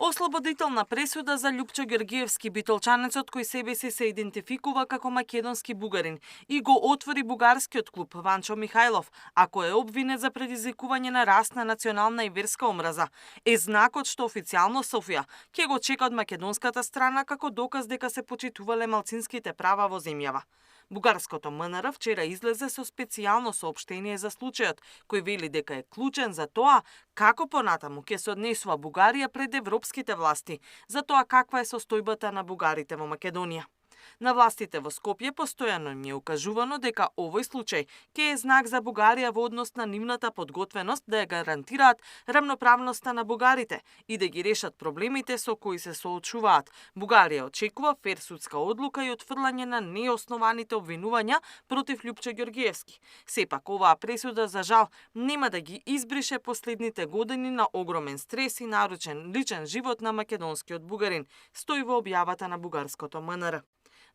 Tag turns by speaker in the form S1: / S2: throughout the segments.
S1: Ослободителна пресуда за Љупчо Ѓорѓиевски, битолчанецот кој себе си се идентификува како македонски бугарин и го отвори бугарскиот клуб Ванчо Михајлов, ако е обвинет за предизвикување на расна, национална и верска омраза, е знакот што официјално Софија ќе го чека од македонската страна како доказ дека се почитувале малцинските права во земјава. Бугарското МНР вчера излезе со специјално соопштение за случајот, кој вели дека е клучен за тоа како понатаму ќе се однесува Бугарија пред европските власти, за тоа каква е состојбата на бугарите во Македонија. На властите во Скопје постојано им е укажувано дека овој случај ќе е знак за Бугарија во однос на нивната подготвеност да ја гарантираат рамноправноста на бугарите и да ги решат проблемите со кои се соочуваат. Бугарија очекува фер судска одлука и отфрлање на неоснованите обвинувања против Љупчо Ѓорѓиевски. Сепак оваа пресуда за жал нема да ги избрише последните години на огромен стрес и наручен личен живот на македонскиот бугарин, стои во објавата на бугарското МНР.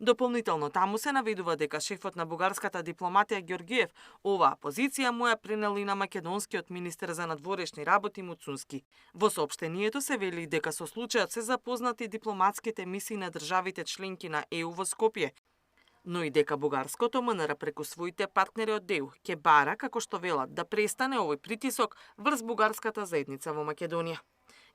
S1: Дополнително таму се наведува дека шефот на бугарската дипломатија Ѓорѓиев оваа позиција му ја пренел и на македонскиот министер за надворешни работи Муцунски. Во соопштението се вели дека со случајот се запознати дипломатските мисии на државите членки на ЕУ во Скопје, но и дека бугарското МНР преку своите партнери од ДЕУ ќе бара, како што велат, да престане овој притисок врз бугарската заедница во Македонија.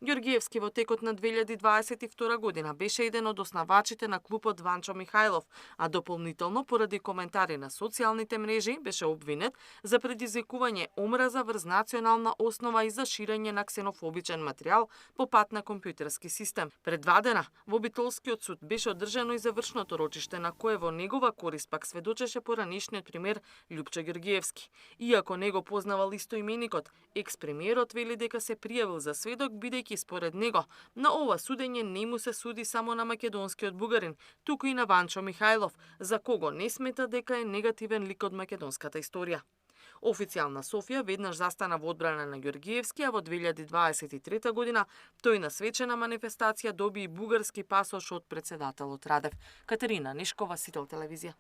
S1: Ѓорѓиевски во текот на 2022 година беше еден од основачите на клубот Ванчо Михајлов, а дополнително поради коментари на социјалните мрежи беше обвинет за предизвикување омраза врз национална основа и за ширење на ксенофобичен материјал по пат на компјутерски систем. Предвадена во Битолскиот суд беше одржано и завршното рочиште на кое во негова корист пак сведочеше поранешниот премиер Љупчо Ѓорѓиевски. Иако не го познавал истоименикот, екс-премиерот вели дека се пријавил за сведок бидејќи според него на ова судење не му се суди само на македонскиот бугарин, туку и на Ванчо Михајлов, за кого не смета дека е негативен лик од македонската историја. Официјална Софија веднаш застана во одбрана на Ѓорѓиевски, а во 2023 година тој на свечена манифестација доби и бугарски пасош од председателот Радев. Катерина Нешкова, Сител телевизија.